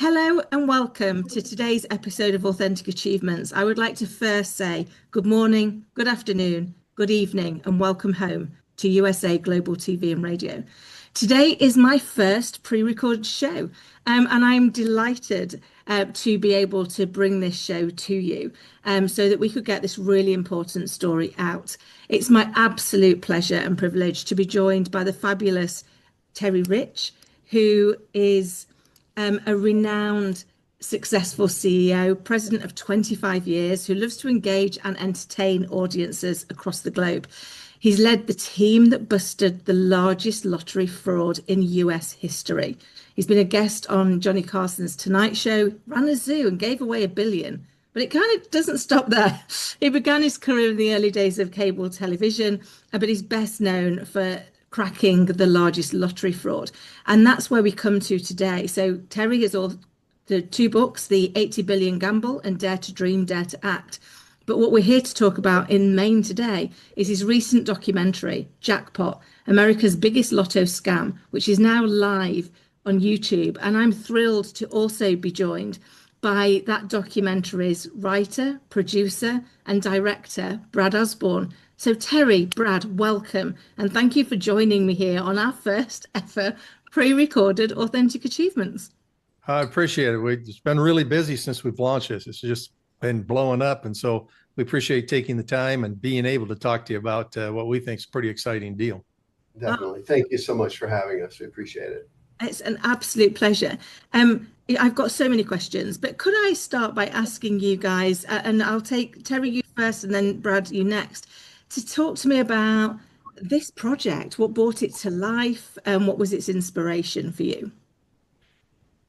Hello and welcome to today's episode of Authentic Achievements. I would like to first say good morning, good afternoon, good evening, and welcome home to USA Global TV and Radio. Today is my first pre-recorded show, and I'm delighted to be able to bring this show to you so that we could get this really important story out. It's my absolute pleasure and privilege to be joined by the fabulous Terry Rich, who is a renowned, successful CEO, president of 25 years, who loves to engage and entertain audiences across the globe. He's led the team that busted the largest lottery fraud in US history. He's been a guest on Johnny Carson's Tonight Show, ran a zoo and gave away $1 billion. But it kind of doesn't stop there. He began his career in the early days of cable television, but he's best known for cracking the largest lottery fraud. And that's where we come to today. So Terry has authored two books, The 80 Billion Gamble and Dare to Dream, Dare to Act. But what we're here to talk about in main today is his recent documentary, Jackpot, America's Biggest Lotto Scam, which is now live on YouTube. And I'm thrilled to also be joined by that documentary's writer, producer, and director, Brad Osbourne. So Terry, Brad, welcome, and thank you for joining me here on our first ever pre-recorded Authentic Achievements. I appreciate it. It's been really busy since we've launched this. It's just been blowing up, and so we appreciate taking the time and being able to talk to you about what we think is a pretty exciting deal. Definitely. Thank you so much for having us. We appreciate it. It's an absolute pleasure. I've got so many questions, but could I start by asking you guys, and I'll take Terry, you first, and then Brad, you next, to talk to me about this project, what brought it to life, and what was its inspiration for you?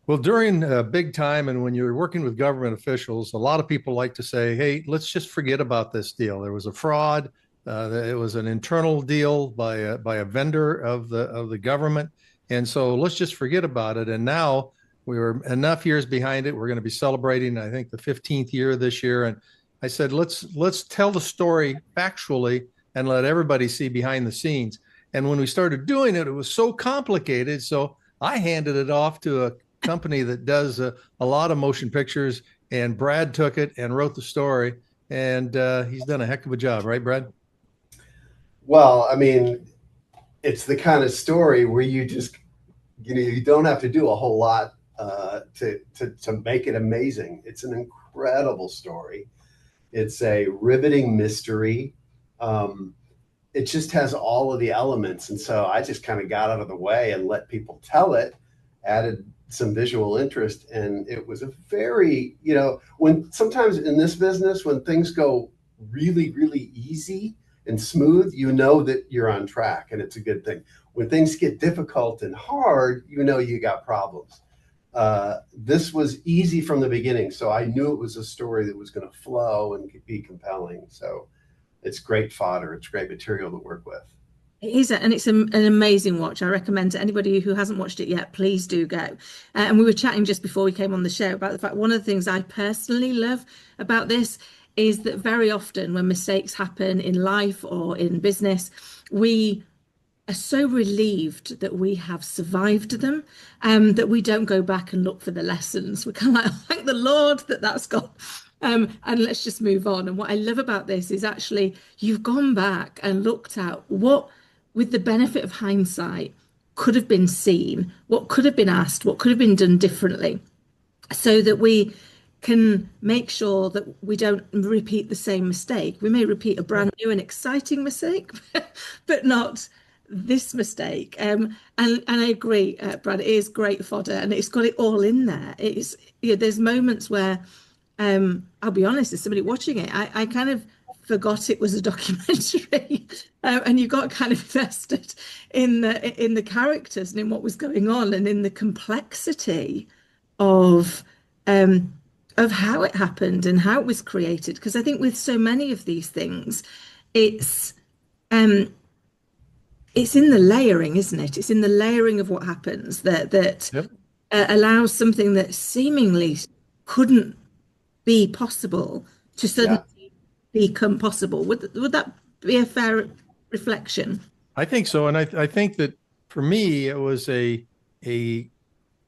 Well, during big time and when you're working with government officials, a lot of people like to say, hey, let's just forget about this deal. There was a fraud. It was an internal deal by a vendor of the government. And so let's just forget about it. And now we were enough years behind it. We're going to be celebrating, I think, the 15th year this year. And I said, let's tell the story factually and let everybody see behind the scenes. And when we started doing it, it was so complicated. So I handed it off to a company that does a lot of motion pictures, and Brad took it and wrote the story. And he's done a heck of a job, right, Brad? Well, I mean, it's the kind of story where you just, you don't have to do a whole lot to make it amazing. It's an incredible story. It's a riveting mystery. It just has all of the elements. And so I just kind of got out of the way and let people tell it, added some visual interest. And it was a very, when sometimes in this business, when things go really, really easy and smooth, you know that you're on track and it's a good thing. When things get difficult and hard, you got problems. This was easy from the beginning, so I knew it was a story that was going to flow and be compelling. So it's great fodder. It's great material to work with. It is, and it's an amazing watch. I recommend to anybody who hasn't watched it yet, please do go. And we were chatting just before we came on the show about the fact one of the things I personally love about this is that very often when mistakes happen in life or in business, we are so relieved that we have survived them, that we don't go back and look for the lessons. We're kind of like, thank the Lord that's gone, and let's just move on. And what I love about this is actually you've gone back and looked at what, with the benefit of hindsight, could have been seen, what could have been asked, what could have been done differently, so that we can make sure that we don't repeat the same mistake. We may repeat a brand new and exciting mistake, but not this mistake. And I agree, Brad, it is great fodder and it's got it all in there. It's, there's moments where, I'll be honest, as somebody watching it, I kind of forgot it was a documentary, and you got kind of invested in the characters and in what was going on and in the complexity of how it happened and how it was created. Because I think with so many of these things, it's in the layering, isn't it? It's in the layering of what happens that yep. Allows something that seemingly couldn't be possible to suddenly become possible. Would that be a fair reflection? I think so. And I think that for me, it was a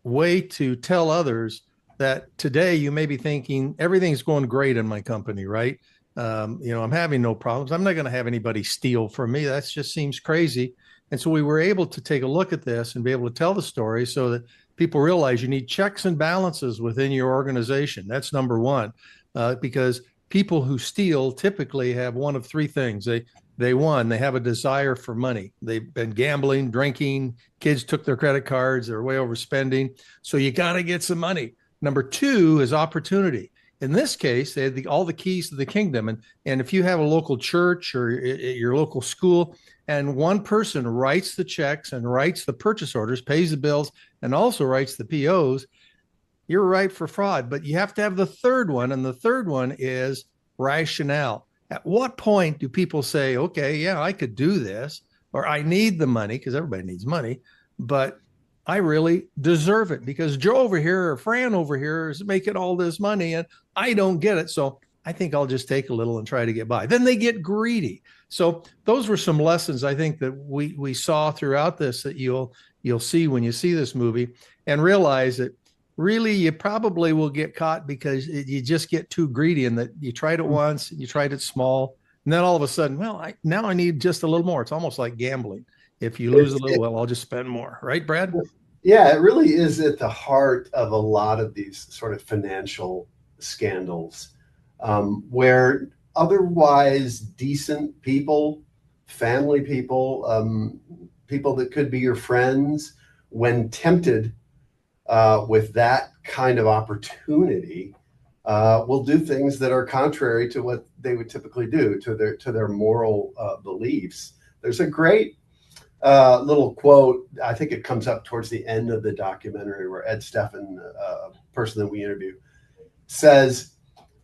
way to tell others that today you may be thinking everything's going great in my company, right? I'm having no problems. I'm not going to have anybody steal from me. That just seems crazy. And so we were able to take a look at this and be able to tell the story so that people realize you need checks and balances within your organization. That's number one, because people who steal typically have one of three things. They have a desire for money. They've been gambling, drinking, kids took their credit cards, they're way overspending. So you got to get some money. Number two is opportunity. In this case, they had all the keys to the kingdom. And if you have a local church or your local school, and one person writes the checks and writes the purchase orders, pays the bills, and also writes the POs, you're ripe for fraud. But you have to have the third one, and the third one is rationale. At what point do people say, okay, yeah, I could do this, or I need the money, because everybody needs money, but I really deserve it because Joe over here or Fran over here is making all this money and I don't get it. So I think I'll just take a little and try to get by. Then they get greedy. So those were some lessons I think that we saw throughout this that you'll see when you see this movie, and realize that really you probably will get caught because you just get too greedy, and that you tried it once, you tried it small, and then all of a sudden, well, now I need just a little more. It's almost like gambling. If you lose a little, well, I'll just spend more. Right, Brad? Yeah, it really is at the heart of a lot of these sort of financial scandals, where otherwise decent people, family people, people that could be your friends, when tempted with that kind of opportunity, will do things that are contrary to what they would typically do, to their moral beliefs. There's a great little quote, I think it comes up towards the end of the documentary, where Ed Steffen, a person that we interview,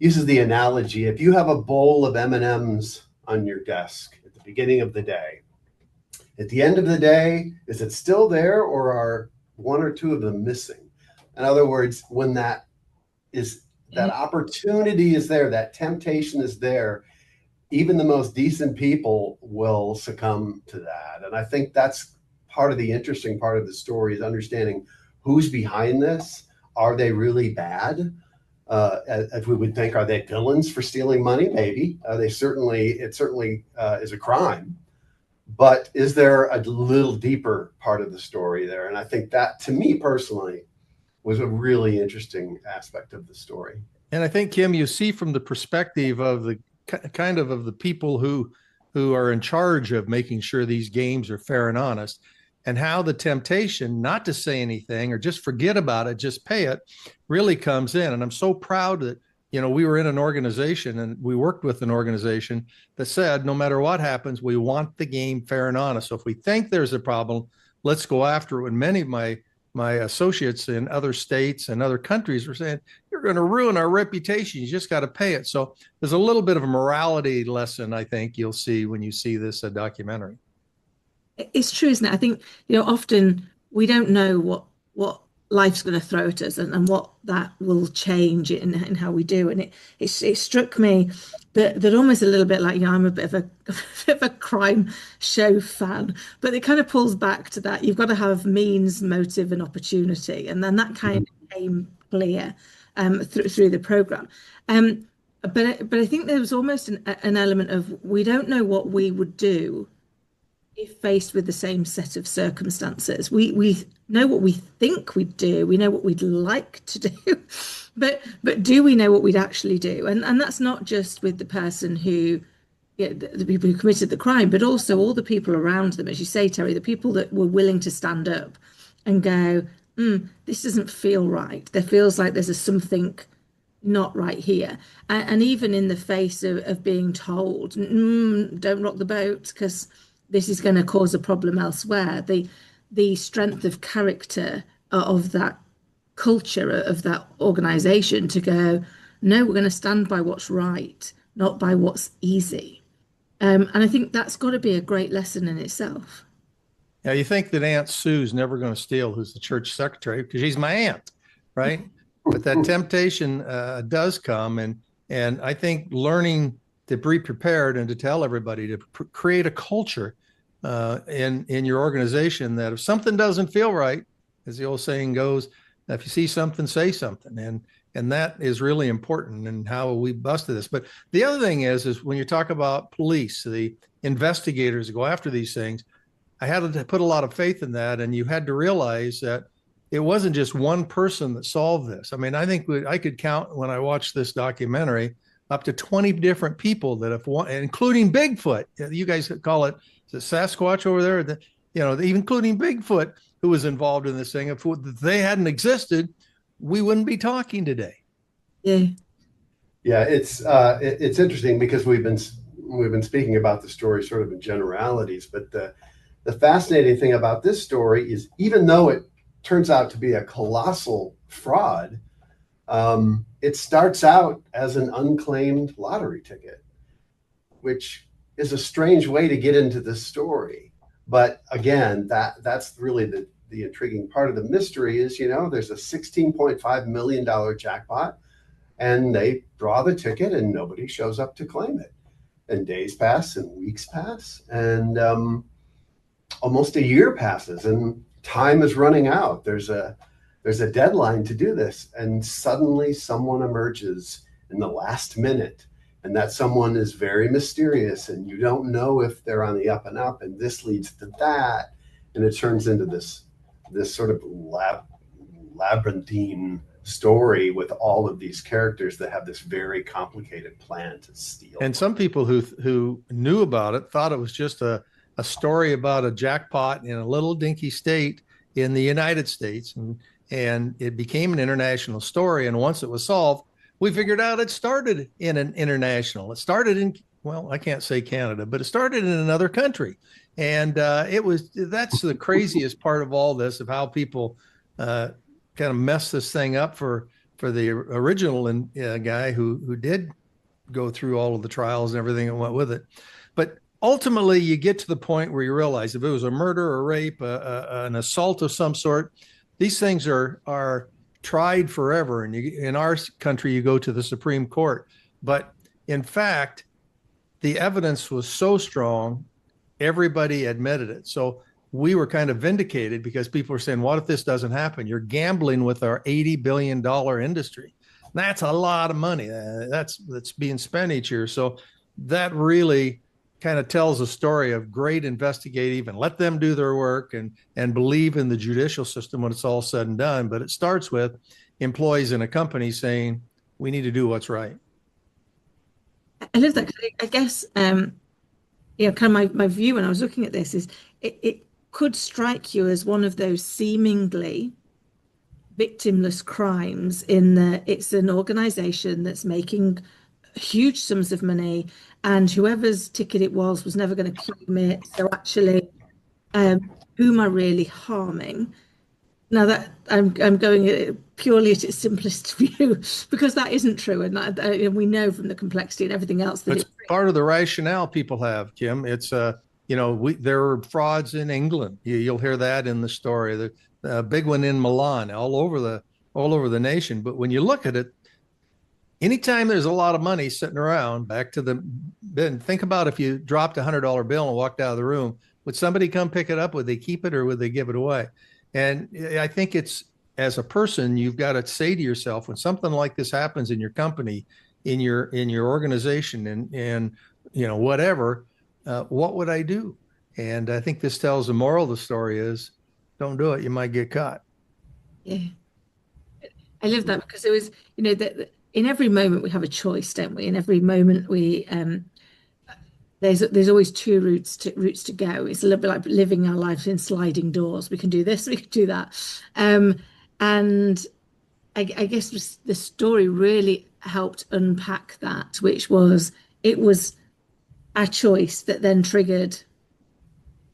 uses the analogy: if you have a bowl of M&Ms on your desk at the beginning of the day, at the end of the day, is it still there, or are one or two of them missing? In other words, when that opportunity is there, that temptation is there, even the most decent people will succumb to that. And I think that's part of the interesting part of the story, is understanding who's behind this. Are they really bad? As we would think, are they villains for stealing money? Maybe. It certainly is a crime. But is there a little deeper part of the story there? And I think that, to me personally, was a really interesting aspect of the story. And I think, Kim, you see from the perspective of the the people who are in charge of making sure these games are fair and honest, and how the temptation not to say anything or just forget about it, just pay it, really comes in. And I'm so proud that, we were in an organization and we worked with an organization that said, no matter what happens, we want the game fair and honest. So if we think there's a problem, let's go after it. And many of my associates in other states and other countries were saying, you're going to ruin our reputation. You just got to pay it. So there's a little bit of a morality lesson, I think you'll see when you see this documentary. It's true, isn't it? I think, often we don't know what life's going to throw at us, and what that will change in how we do. And it struck me that almost a little bit like, I'm a bit of a crime show fan, but it kind of pulls back to that. You've got to have means, motive, and opportunity, and then that kind of came clear through the program. But I think there was almost an element of, we don't know what we would do if faced with the same set of circumstances. We know what we think we'd do, we know what we'd like to do, but do we know what we'd actually do? And that's not just with the person who, the people who committed the crime, but also all the people around them, as you say, Terry, the people that were willing to stand up and go, this doesn't feel right. There feels like there's something not right here. And even in the face of being told, don't rock the boat, because this is going to cause a problem elsewhere. The strength of character of that culture, of that organization, to go, no, we're going to stand by what's right, not by what's easy. And I think that's got to be a great lesson in itself. Yeah, you think that Aunt Sue's never going to steal, who's the church secretary, because she's my aunt, right? But that temptation does come, and I think learning to be prepared and to tell everybody to create a culture in your organization that if something doesn't feel right, as the old saying goes, If you see something, say something. And that is really important in how we busted this. But the other thing is when you talk about police, the investigators that go after these things, I had to put a lot of faith in that. And you had to realize that it wasn't just one person that solved this. I mean, I think I could count, when I watched this documentary, up to 20 different people that have won, including Bigfoot. You guys call it, is it Sasquatch over there? Even including Bigfoot, who was involved in this thing. If they hadn't existed, we wouldn't be talking today. Yeah. Yeah, it's interesting because we've been speaking about the story sort of in generalities, but the fascinating thing about this story is, even though it turns out to be a colossal fraud, it starts out as an unclaimed lottery ticket, which is a strange way to get into the story. But again, that's really the intriguing part of the mystery is, there's a $16.5 million jackpot, and they draw the ticket and nobody shows up to claim it. And days pass and weeks pass, and almost a year passes, and time is running out. There's a deadline to do this, and suddenly someone emerges in the last minute, and that someone is very mysterious, and you don't know if they're on the up and up, and this leads to that, and it turns into this sort of labyrinthine story with all of these characters that have this very complicated plan to steal. And some people who knew about it thought it was just a story about a jackpot in a little dinky state in the United States, and it became an international story. And once it was solved, we figured out it started in an international. It started in, well, I can't say Canada, but it started in another country. And that's the craziest part of all this, of how people kind of mess this thing up for the original guy who did go through all of the trials and everything that went with it. But ultimately, you get to the point where you realize if it was a murder or rape, an assault of some sort, these things are tried forever. And in our country, you go to the Supreme Court. But in fact, the evidence was so strong, everybody admitted it. So we were kind of vindicated, because people were saying, what if this doesn't happen? You're gambling with our $80 billion industry. That's a lot of money that's being spent each year. So that really kind of tells a story of great investigative, and let them do their work and believe in the judicial system when it's all said and done. But it starts with employees in a company saying, we need to do what's right. I love that. I guess, kind of my view when I was looking at this is it could strike you as one of those seemingly victimless crimes, in that it's an organization that's making huge sums of money, and whoever's ticket it was never going to claim it. So actually, whom are really harming? Now that I'm going purely at its simplest view, because that isn't true, and we know from the complexity and everything else that it's part of the rationale people have, Kim. It's there are frauds in England. You'll hear that in the story. The big one in Milan, all over the nation. But when you look at it, anytime there's a lot of money sitting around, back to think about if you dropped $100 bill and walked out of the room, would somebody come pick it up? Would they keep it, or would they give it away? And I think it's, as a person, you've got to say to yourself, when something like this happens in your company, in your organization, and whatever, what would I do? And I think this tells the moral of the story is, don't do it. You might get caught. Yeah, I love that, because it was, that in every moment we have a choice, don't we? In every moment we there's always two routes to go. It's a little bit like living our lives in sliding doors. We can do this, we can do that, and I guess the story really helped unpack that, which was, it was a choice that then triggered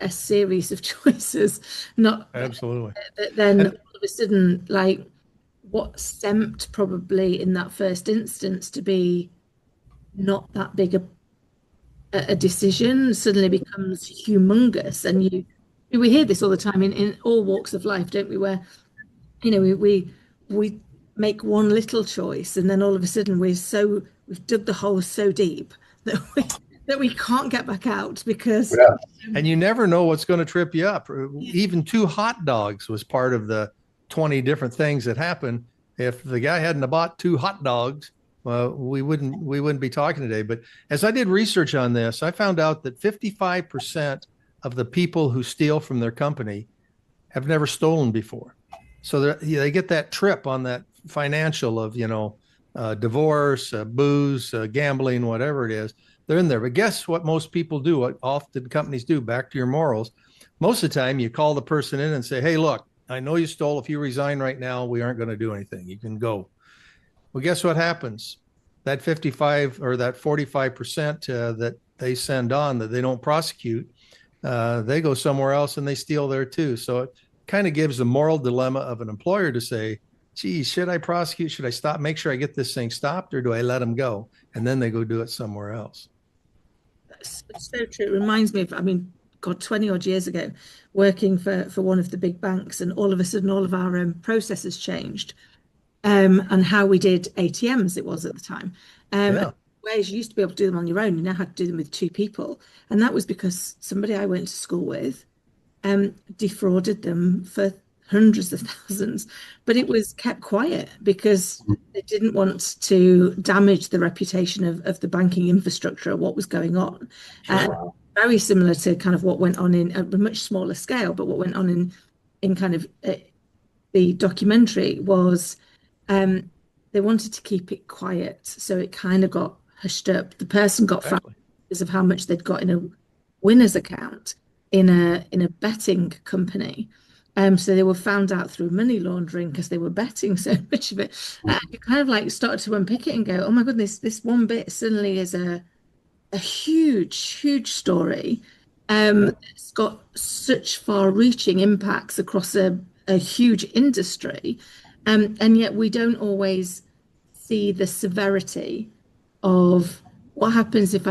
a series of choices. Not absolutely. Then all of a sudden, like, what seemed probably in that first instance to be not that big a decision suddenly becomes humongous. And we hear this all the time in all walks of life, don't we? Where we make one little choice, and then all of a sudden we've dug the hole so deep that we can't get back out, because and you never know what's going to trip you up. Even 2 hot dogs was part of the 20 different things that happen. If the guy hadn't bought 2 hot dogs, well, we wouldn't be talking today. But as I did research on this, I found out that 55% of the people who steal from their company have never stolen before. So they get that trip on that financial of, divorce, booze, gambling, whatever it is. They're in there. But guess what most people do, what often companies do, back to your morals. Most of the time you call the person in and say, hey, look, I know you stole. If you resign right now, we aren't going to do anything. You can go. Well, guess what happens? That 55 or that 45% that they send on that they don't prosecute, they go somewhere else and they steal there too. So it kind of gives the moral dilemma of an employer to say, geez, should I prosecute? Should I stop? Make sure I get this thing stopped, or do I let them go? And then they go do it somewhere else. That's so true. It reminds me of, God, 20 odd years ago, working for one of the big banks, and all of a sudden all of our processes changed. And how we did ATMs, it was at the time. Yeah. Whereas you used to be able to do them on your own, you now had to do them with 2 people. And that was because somebody I went to school with defrauded them for hundreds of thousands. But it was kept quiet because they didn't want to damage the reputation of the banking infrastructure or what was going on. Very similar to kind of what went on in a much smaller scale, but what went on in kind of the documentary was they wanted to keep it quiet, so it kind of got hushed up. The person got found because of how much they'd got in a winner's account in a betting company. So they were found out through money laundering because they were betting so much of it. You kind of like started to unpick it and go, oh my goodness, this one bit suddenly is a huge story. It's got such far-reaching impacts across a huge industry. And yet we don't always see the severity of what happens if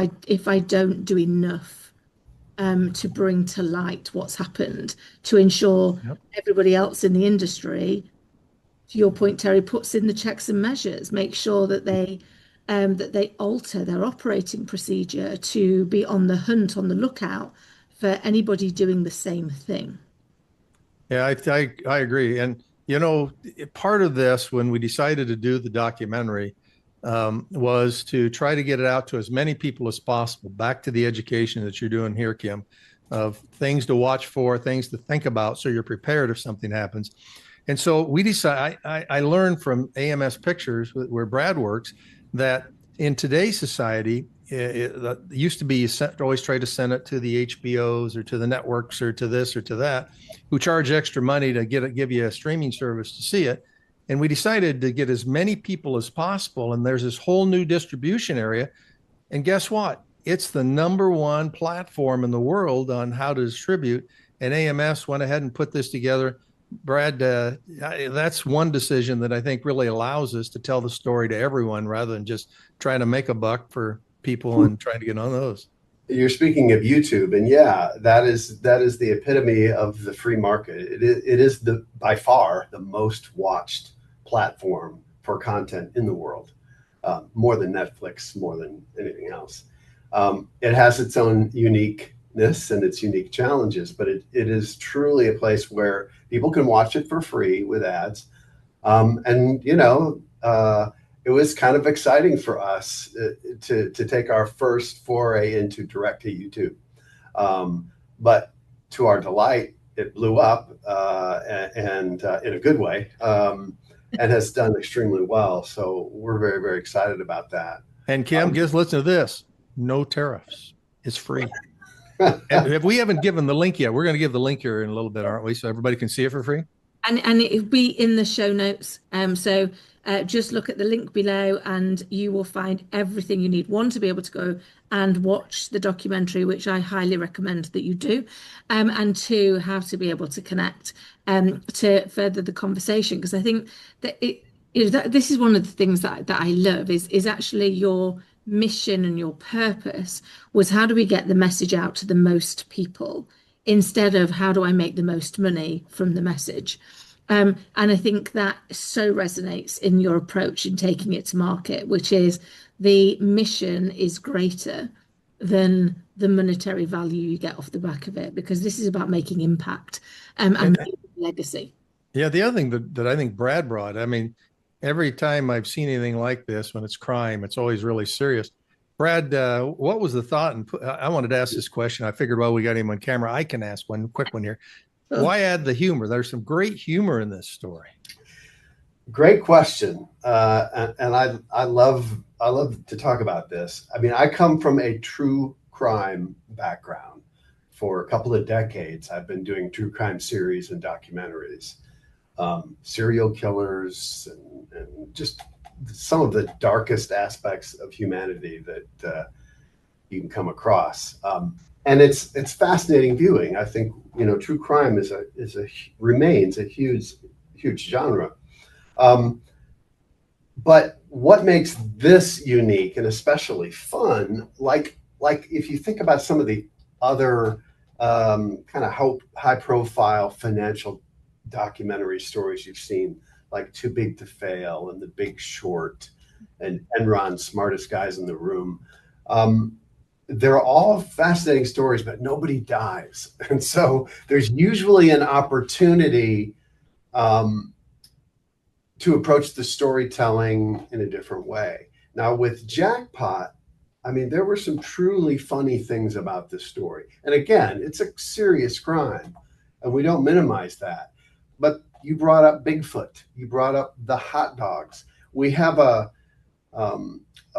I don't do enough to bring to light what's happened, to ensure everybody else in the industry, to your point, Terry, puts in the checks and measures, make sure that they alter their operating procedure to be on the hunt, on the lookout for anybody doing the same thing. Yeah, I agree. And part of this, when we decided to do the documentary, was to try to get it out to as many people as possible, back to the education that you're doing here, Kim, of things to watch for, things to think about, so you're prepared if something happens. And so we decided, I learned from AMS Pictures, where Brad works, that in today's society, it used to be you always try to send it to the HBOs or to the networks or to this or to that, who charge extra money to give you a streaming service to see it. And we decided to get as many people as possible. And there's this whole new distribution area. And guess what? It's the #1 platform in the world on how to distribute. And AMS went ahead and put this together. Brad, that's one decision that I think really allows us to tell the story to everyone rather than just trying to make a buck for people and trying to get on those. You're speaking of YouTube, and yeah, that is the epitome of the free market. It is by far the most watched platform for content in the world, more than Netflix, more than anything else. It has its own uniqueness and its unique challenges, but it is truly a place where people can watch it for free with ads. It was kind of exciting for us to take our first foray into direct to YouTube. But to our delight, it blew up and in a good way, and has done extremely well. So we're very, very excited about that. And Kim, just listen to this. No tariffs. It's free. And if we haven't given the link yet, we're going to give the link here in a little bit, aren't we? So everybody can see it for free. And it'll be in the show notes. So just look at the link below and you will find everything you need. One, to be able to go and watch the documentary, which I highly recommend that you do. And 2, how to be able to connect to further the conversation. Because I think that this is one of the things that I love is actually your mission and your purpose was, how do we get the message out to the most people instead of how do I make the most money from the message? And I think that so resonates in your approach in taking it to market, which is the mission is greater than the monetary value you get off the back of it, because this is about making impact and making legacy. Yeah, the other thing that I think Brad brought, I mean, every time I've seen anything like this, when it's crime, it's always really serious. Brad, what was the thought? And I wanted to ask this question. I figured, well, we got him on camera. I can ask one quick one here. Oh, Why add the humor? There's some great humor in this story. Great question, and I love to talk about this. I mean, I come from a true crime background. For a couple of decades, I've been doing true crime series and documentaries, serial killers, and just some of the darkest aspects of humanity that you can come across. And it's fascinating viewing. I think true crime remains a huge genre. But what makes this unique and especially fun, like if you think about some of the other kind of high profile financial documentary stories you've seen, like Too Big to Fail and The Big Short and Enron, Smartest Guys in the Room. They're all fascinating stories, but nobody dies. And so there's usually an opportunity to approach the storytelling in a different way. Now with Jackpot, I mean, there were some truly funny things about this story. And again, it's a serious crime, and we don't minimize that. But you brought up Bigfoot. You brought up the hot dogs. We have a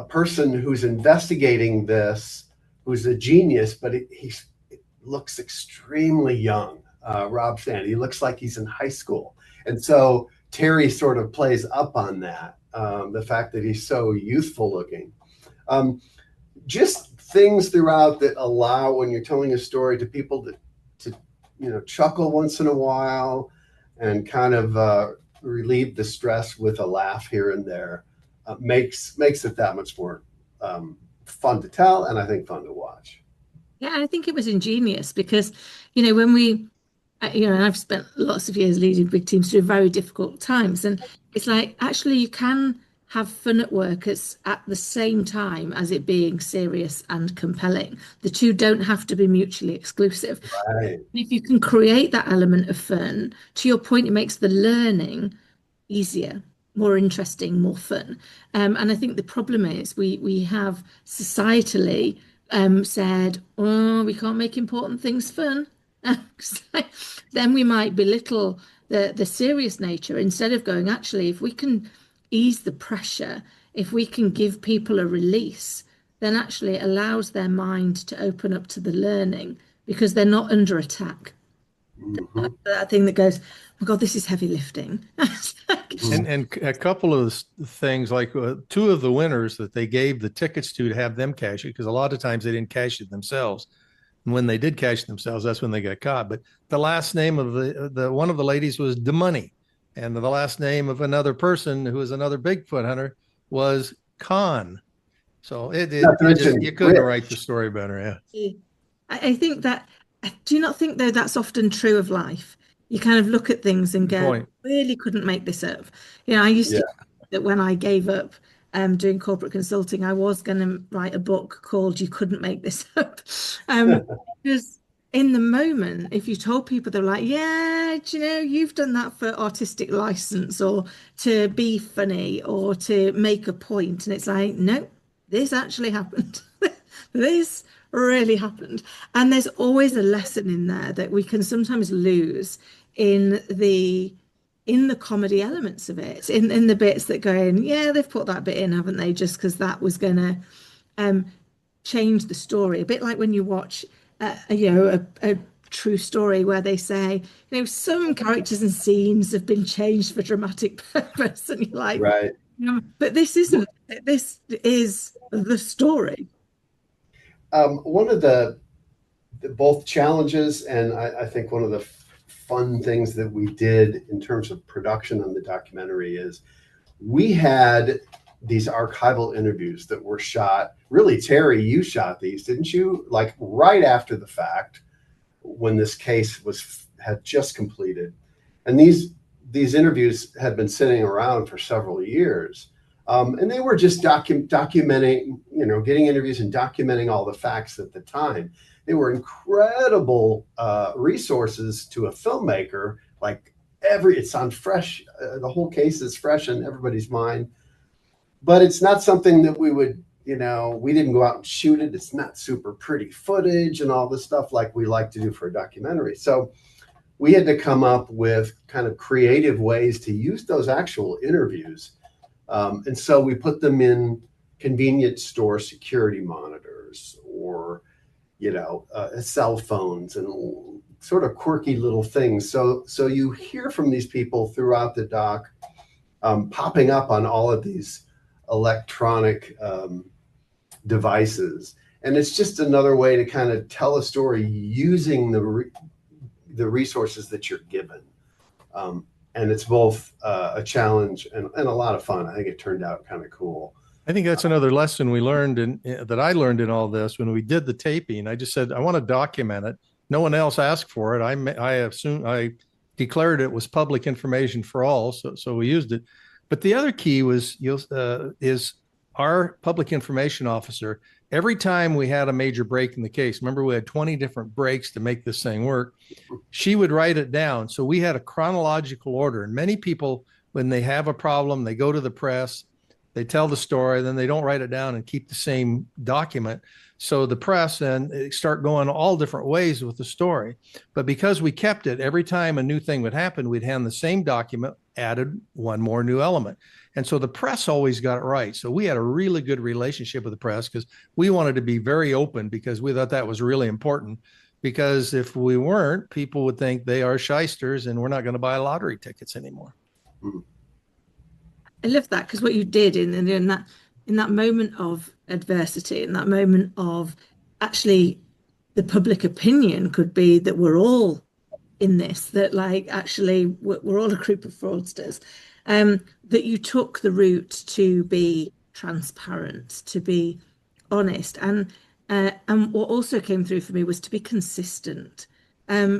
person who's investigating this, who's a genius, but he looks extremely young. Rob Sand. He looks like he's in high school, and so Terry sort of plays up on that, the fact that he's so youthful looking. Just things throughout that allow, when you're telling a story, to people to chuckle once in a while and kind of relieve the stress with a laugh here and there, makes it that much more fun to tell, and I think fun to watch. yeah, I think it was ingenious because, when we, and I've spent lots of years leading big teams through very difficult times, and it's like actually you can have fun at work at the same time as it being serious and compelling. The two don't have to be mutually exclusive. Right. If you can create that element of fun, to your point, it makes the learning easier, more interesting, more fun. And I think the problem is we have societally said, oh, we can't make important things fun. Then we might belittle the serious nature instead of going, actually, if we can ease the pressure, if we can give people a release, then actually it allows their mind to open up to the learning because they're not under attack. Mm-hmm. That thing that goes, oh God, this is heavy lifting. And a couple of things, like two of the winners that they gave the tickets to have them cash it, because a lot of times they didn't cash it themselves. And when they did cash themselves, that's when they got caught. But the last name of the one of the ladies was DeMoney, and the last name of another person who was another Bigfoot hunter was Con. So you couldn't write the story better. Yeah. I think that, do you not think though that's often true of life? You kind of look at things and go, really couldn't make this up. I used to think that when I gave up doing corporate consulting, I was going to write a book called You Couldn't Make This Up. Because in the moment, if you told people, they're like, yeah, you've done that for artistic license or to be funny or to make a point. And it's like, no, this actually happened. This really happened. And there's always a lesson in there that we can sometimes lose in the comedy elements of it, in the bits that go in, yeah, they've put that bit in, haven't they, just because that was going to change the story. A bit like when you watch a true story where they say, some characters and scenes have been changed for dramatic purpose, and you're like, right. But this isn't. This is the story. One of the both challenges and I think one of the fun things that we did in terms of production on the documentary is we had these archival interviews that were shot. Really, Terry, you shot these, didn't you? Like right after the fact, when this case had just completed, and these interviews had been sitting around for several years. And they were just documenting, getting interviews and documenting all the facts at the time. They were incredible resources to a filmmaker like it's on fresh. The whole case is fresh in everybody's mind, but it's not something that we would, we didn't go out and shoot it. It's not super pretty footage and all this stuff like we like to do for a documentary. So we had to come up with kind of creative ways to use those actual interviews. And so we put them in convenience store security monitors, or, cell phones, and sort of quirky little things. So you hear from these people throughout the doc, popping up on all of these electronic devices. And it's just another way to kind of tell a story using the resources that you're given. And it's both a challenge and a lot of fun. I think it turned out kind of cool. I think that's another lesson we learned that I learned in all this. When we did the taping, I just said, I want to document it. No one else asked for it. I declared it was public information for all. So we used it. But the other key was, is our public information officer, every time we had a major break in the case, remember we had 20 different breaks to make this thing work, she would write it down. So we had a chronological order. And many people, when they have a problem, they go to the press, they tell the story, then they don't write it down and keep the same document. So the press then start going all different ways with the story. But because we kept it, every time a new thing would happen, we'd hand the same document, added one more new element. And so the press always got it right. So we had a really good relationship with the press because we wanted to be very open, because we thought that was really important. Because if we weren't, people would think they are shysters and we're not going to buy lottery tickets anymore. I love that, because what you did in that moment of adversity, in that moment of actually the public opinion could be that we're all in this, that like actually we're all a group of fraudsters, that you took the route to be transparent, to be honest, and what also came through for me was to be consistent.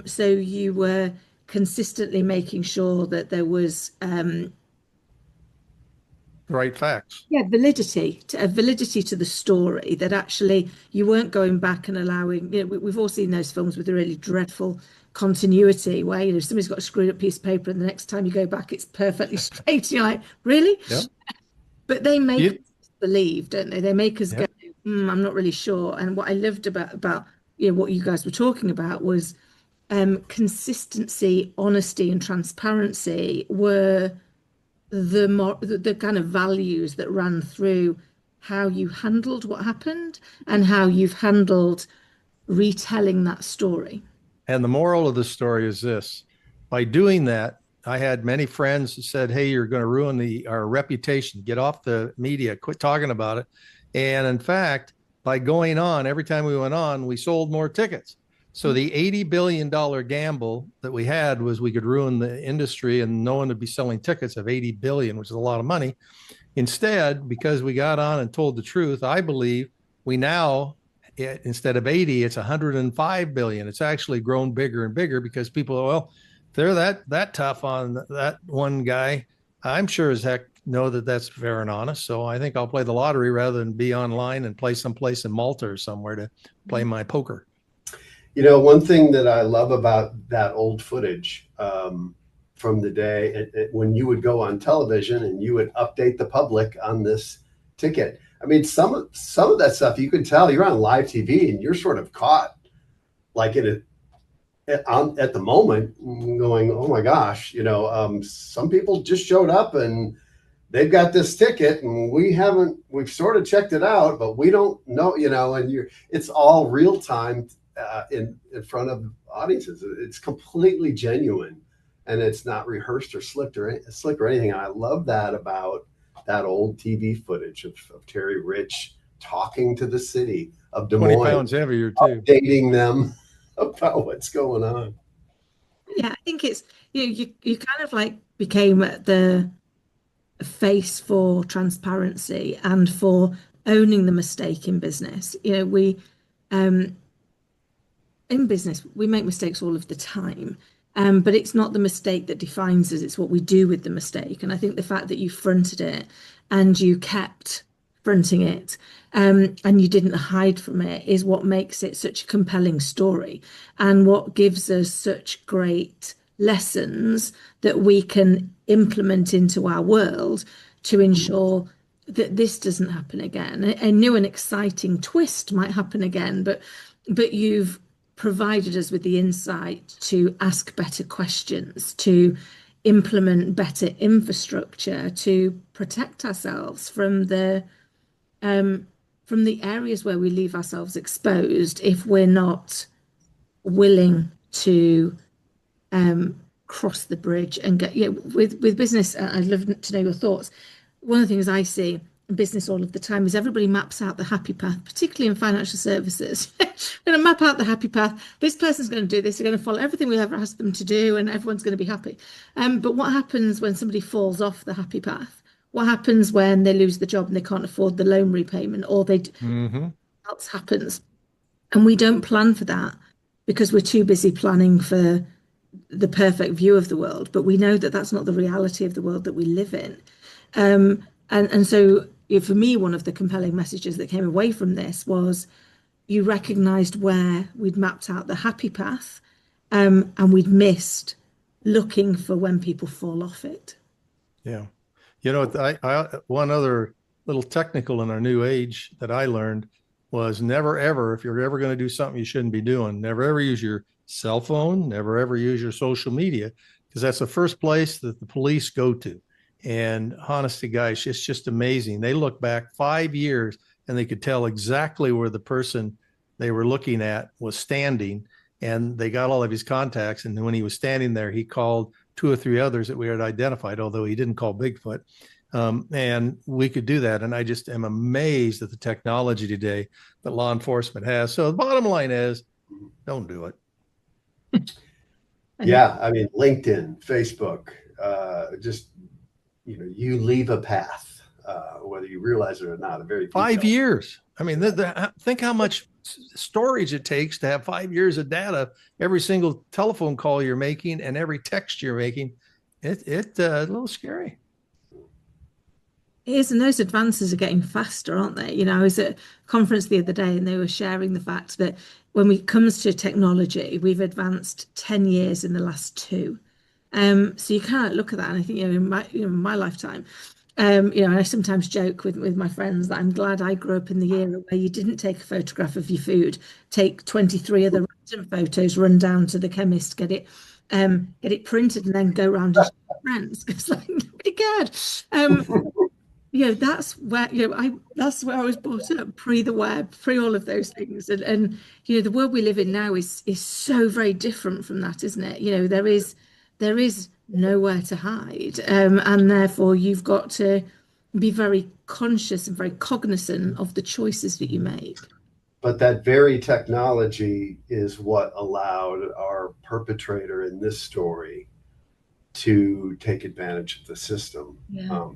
So you were consistently making sure that there was right facts. Yeah, validity to the story, that actually you weren't going back and allowing, we've all seen those films with a really dreadful continuity where, somebody's got a screwed up piece of paper and the next time you go back, it's perfectly straight. You're like, really? Yep. But they make us believe, don't they? They make us Yep. go, I'm not really sure. And what I loved about what you guys were talking about was consistency, honesty, and transparency were the kind of values that ran through how you handled what happened and how you've handled retelling that story. And the moral of the story is this: by doing that, I had many friends who said, hey, you're going to ruin our reputation. Get off the media, quit talking about it. And in fact, by going on, every time we went on, we sold more tickets. So the $80 billion gamble that we had was we could ruin the industry and no one would be selling tickets of 80 billion, which is a lot of money. Instead, because we got on and told the truth, I believe we now, instead of 80, it's 105 billion. It's actually grown bigger and bigger because people, well, if they're that tough on that one guy, I'm sure as heck know that that's fair and honest. So I think I'll play the lottery rather than be online and play someplace in Malta or somewhere to play my poker. One thing that I love about that old footage from the day when you would go on television and you would update the public on this ticket. I mean, some of that stuff you could tell you're on live TV and you're sort of caught like at the moment going, oh my gosh, some people just showed up and they've got this ticket and we've sort of checked it out, but we don't know, and it's all real time. In front of audiences, it's completely genuine, and it's not rehearsed or slick or anything. And I love that about that old TV footage of Terry Rich talking to the city of Des Moines, 20 pounds heavier too, updating them about what's going on. Yeah, I think it's you kind of like became the face for transparency and for owning the mistake in business. We in business, we make mistakes all of the time, but it's not the mistake that defines us. It's what we do with the mistake. And I think the fact that you fronted it and you kept fronting it and you didn't hide from it is what makes it such a compelling story and what gives us such great lessons that we can implement into our world to ensure that this doesn't happen again. A new and exciting twist might happen again, but you've provided us with the insight to ask better questions, to implement better infrastructure, to protect ourselves from the areas where we leave ourselves exposed if we're not willing to cross the bridge and get, with business. I'd love to know your thoughts. One of the things I see in business all of the time is everybody maps out the happy path, particularly in financial services. We're going to map out the happy path. This person's going to do this. They're going to follow everything we ever asked them to do, and everyone's going to be happy. But what happens when somebody falls off the happy path? What happens when they lose the job and they can't afford the loan repayment, or else happens? And we don't plan for that because we're too busy planning for the perfect view of the world. But we know that that's not the reality of the world that we live in. And so for me, one of the compelling messages that came away from this was you recognized where we'd mapped out the happy path, and we'd missed looking for when people fall off it. Yeah. You know, one other little technical in our new age that I learned was never, ever, if you're ever going to do something you shouldn't be doing, never, ever use your cell phone, never, ever use your social media, because that's the first place that the police go to. And honestly, guys, it's just amazing. They look back 5 years and they could tell exactly where the person they were looking at was standing. And they got all of his contacts. And when he was standing there, he called 2 or 3 others that we had identified, although he didn't call Bigfoot. And we could do that. And I just am amazed at the technology today that law enforcement has. So the bottom line is, don't do it. Yeah, I mean, LinkedIn, Facebook, just, you leave a path, whether you realize it or not. A very 5 years. I mean, think how much storage it takes to have 5 years of data. Every single telephone call you're making and every text you're making, it's a little scary. It is, and those advances are getting faster, aren't they? I was at a conference the other day and they were sharing the fact that when it comes to technology, we've advanced 10 years in the last 2. So you can't look at that. And I think, in my lifetime, I sometimes joke with my friends that I'm glad I grew up in the era where you didn't take a photograph of your food, take 23 other random photos, run down to the chemist, get it printed, and then go around and show your friends because nobody cared. That's where I was brought up, pre the web, pre all of those things, and the world we live in now is so very different from that, isn't it? There is nowhere to hide, and therefore you've got to be very conscious and very cognizant of the choices that you make. But that very technology is what allowed our perpetrator in this story to take advantage of the system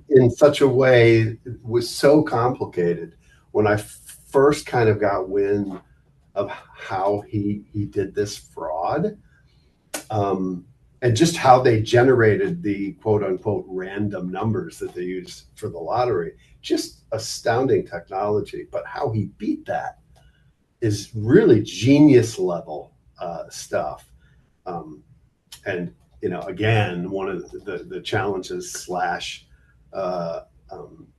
in such a way. It was so complicated. When I first kind of got wind of how he did this fraud, and just how they generated the quote unquote random numbers that they use for the lottery, just astounding technology. But how he beat that is really genius level stuff. And again, one of the challenges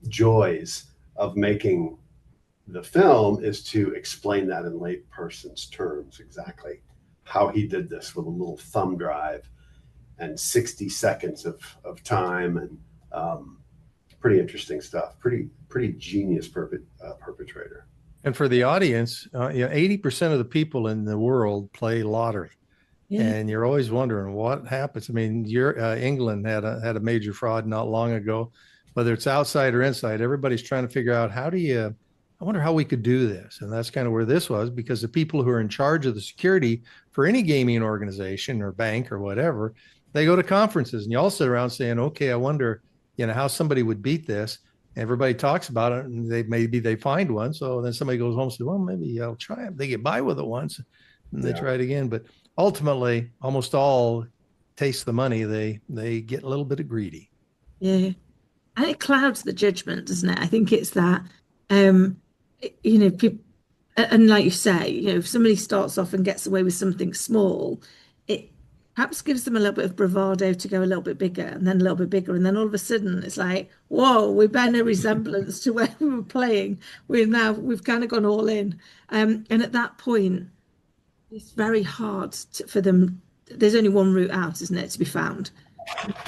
/ joys of making the film is to explain that in lay person's terms, exactly how he did this with a little thumb drive and 60 seconds of time, and pretty interesting stuff. Pretty genius perpetrator. And for the audience, 80% of the people in the world play lottery. Yeah. And you're always wondering what happens. I mean, England had a major fraud not long ago. Whether it's outside or inside, everybody's trying to figure out I wonder how we could do this. And that's kind of where this was, because the people who are in charge of the security for any gaming organization or bank or whatever, they go to conferences and you all sit around saying, okay, I wonder, how somebody would beat this. Everybody talks about it and maybe they find one. So then somebody goes home and says, well, maybe I'll try it. They get by with it once and they try it again. But ultimately, almost all taste the money. They get a little bit greedy. Yeah. And it clouds the judgment, doesn't it? I think it's that, people, and like you say, if somebody starts off and gets away with something small, it perhaps gives them a little bit of bravado to go a little bit bigger and then a little bit bigger. And then all of a sudden it's like, whoa, we bear no resemblance to where we were playing. We've kind of gone all in. And at that point, it's very hard for them. There's only one route out, isn't it, to be found?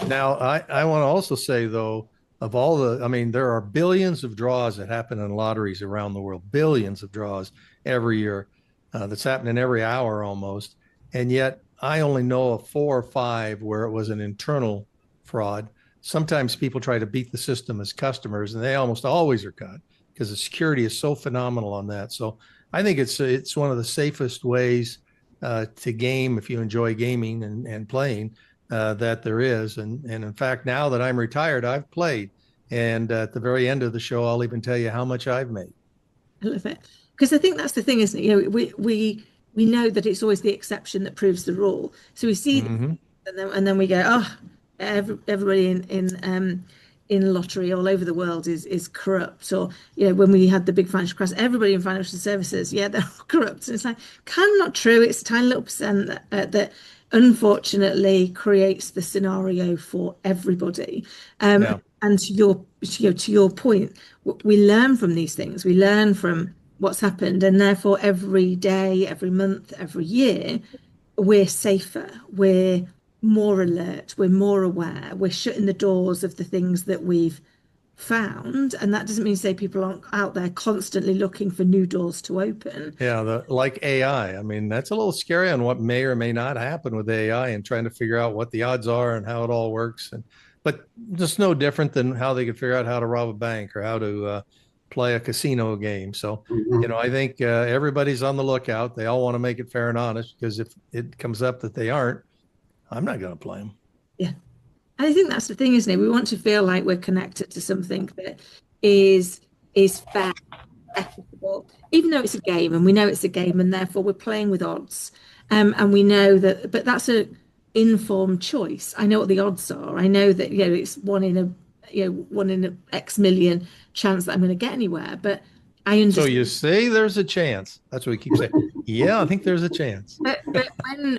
Now, I want to also say, though, of all I mean, there are billions of draws that happen in lotteries around the world, billions of draws every year. That's happening every hour almost. And yet I only know of 4 or 5 where it was an internal fraud. Sometimes people try to beat the system as customers, and they almost always are caught because the security is so phenomenal on that. So I think it's one of the safest ways to game if you enjoy gaming and playing that there is. And in fact, now that I'm retired, I've played. And at the very end of the show, I'll even tell you how much I've made. I love it. Because I think that's the thing, isn't it? You know, we know that it's always the exception that proves the rule. So we see, and then we go, oh, everybody in lottery all over the world is corrupt. Or, you know, when we had the big financial crisis, everybody in financial services, yeah, they're all corrupt. And it's like, kind of not true. It's a tiny little percent that unfortunately creates the scenario for everybody. Yeah. And to your point, we learn from these things. We learn from what's happened, and therefore every day, every month, every year, we're safer. We're more alert. We're more aware. We're shutting the doors of the things that we've found, and that doesn't mean to say people aren't out there constantly looking for new doors to open. Yeah, like AI. I mean, that's a little scary on what may or may not happen with AI and trying to figure out what the odds are and how it all works. But just no different than how they could figure out how to rob a bank or how to play a casino game. So, you know, I think everybody's on the lookout. They all want to make it fair and honest, because if it comes up that they aren't, I'm not going to play them. Yeah. And I think that's the thing, isn't it? We want to feel like we're connected to something that is fair, equitable, even though it's a game, and we know it's a game, and therefore we're playing with odds. And we know that, but that's a informed choice. I know what the odds are. I know that, you know, it's one in a X million chance that I'm going to get anywhere. But I understand. So you say there's a chance. That's what we keep saying. Yeah, I think there's a chance. But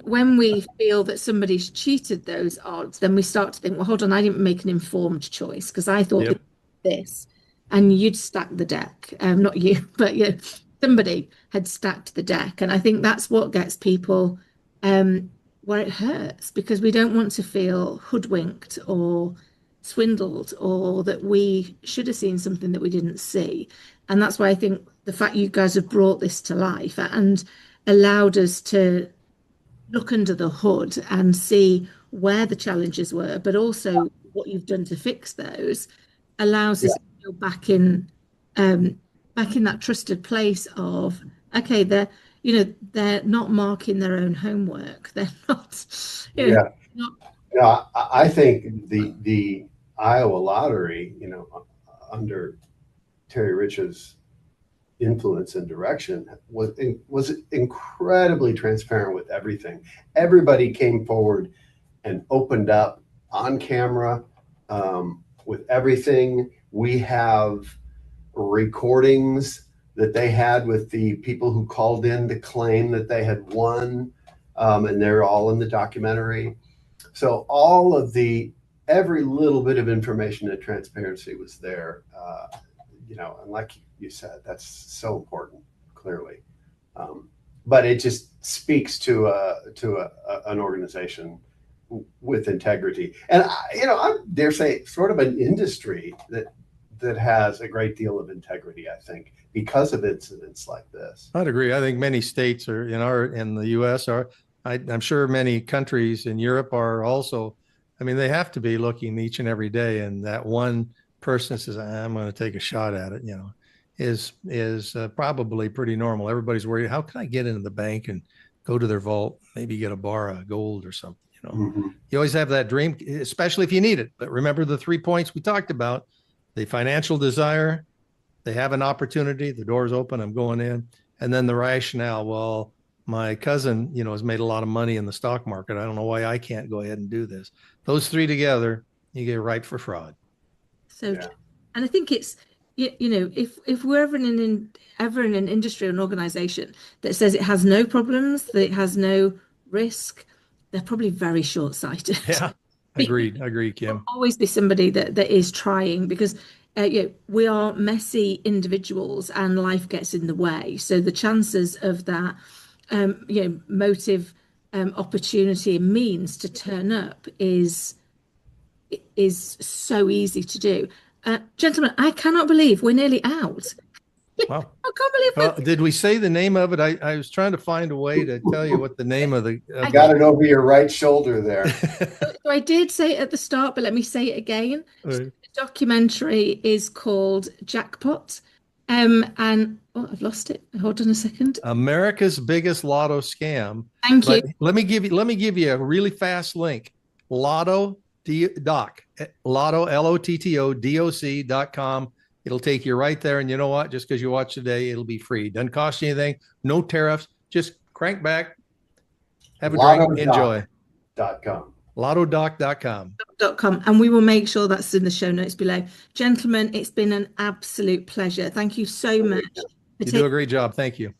when we feel that somebody's cheated those odds, then we start to think, well, hold on, I didn't make an informed choice because I thought this, and you'd stack the deck. Not you, but you know, somebody had stacked the deck, and I think that's what gets people where it hurts, because we don't want to feel hoodwinked or swindled, or that we should have seen something that we didn't see. And that's why I think the fact you guys have brought this to life and allowed us to look under the hood and see where the challenges were, but also what you've done to fix those, allows us to go back in that trusted place of, okay, they're not marking their own homework. They're not, Yeah, I think the Iowa lottery, you know, under Terry Rich's influence and direction, was incredibly transparent with everything. Everybody came forward and opened up on camera with everything. We have recordings that they had with the people who called in to claim that they had won, and they're all in the documentary. So all of every little bit of information and transparency was there, you know, and like you said, that's so important, clearly. But it just speaks to an organization with integrity, and you know, I dare say, sort of an industry that has a great deal of integrity, I think, because of incidents like this. I'd agree. I think many states are in the U.S. are. I'm sure many countries in Europe are also. I mean, they have to be looking each and every day, and that one person says, "I'm going to take a shot at it," you know, is probably pretty normal. Everybody's worried, how can I get into the bank and go to their vault, maybe get a bar of gold or something, you know. You always have that dream, especially if you need it. But remember the 3 points we talked about: the financial desire, they have an opportunity, the door's open, I'm going in, and then the rationale. Well, my cousin, you know, has made a lot of money in the stock market. I don't know why I can't go ahead and do this. Those 3 together, you get ripe for fraud. So, and I think it's, you know, if we're ever in an industry or an organization that says it has no problems, that it has no risk, they're probably very short-sighted. Yeah, agreed, Kim. Always be somebody that is trying, because we are messy individuals and life gets in the way. So the chances of that, motive, opportunity, and means to turn up is so easy to do. Gentlemen, I cannot believe we're nearly out. Wow. I can't believe Well, did we say the name of it? I was trying to find a way to tell you what the name of the. I got it over your right shoulder there. So I did say it at the start, but let me say it again. Right. The documentary is called Jackpot. And I've lost it. Hold on a second. America's Biggest Lotto Scam. Thank you. Let me give you a really fast link. Lotto LOTTO.com. It'll take you right there. And you know what? Just because you watch today, it'll be free. Doesn't cost you anything. No tariffs. Just crank back, have a drink, enjoy. LottoDoc.com. And we will make sure that's in the show notes below. Gentlemen, it's been an absolute pleasure. Thank you so much. You do a great job. Thank you.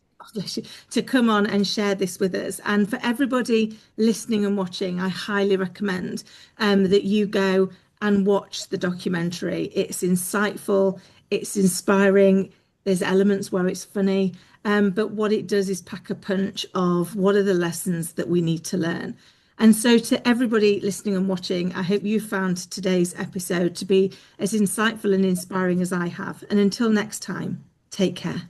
To come on and share this with us. And for everybody listening and watching, I highly recommend that you go and watch the documentary. It's insightful, it's inspiring. There's elements where it's funny, but what it does is pack a punch of what are the lessons that we need to learn. And so to everybody listening and watching, I hope you found today's episode to be as insightful and inspiring as I have. And until next time, take care.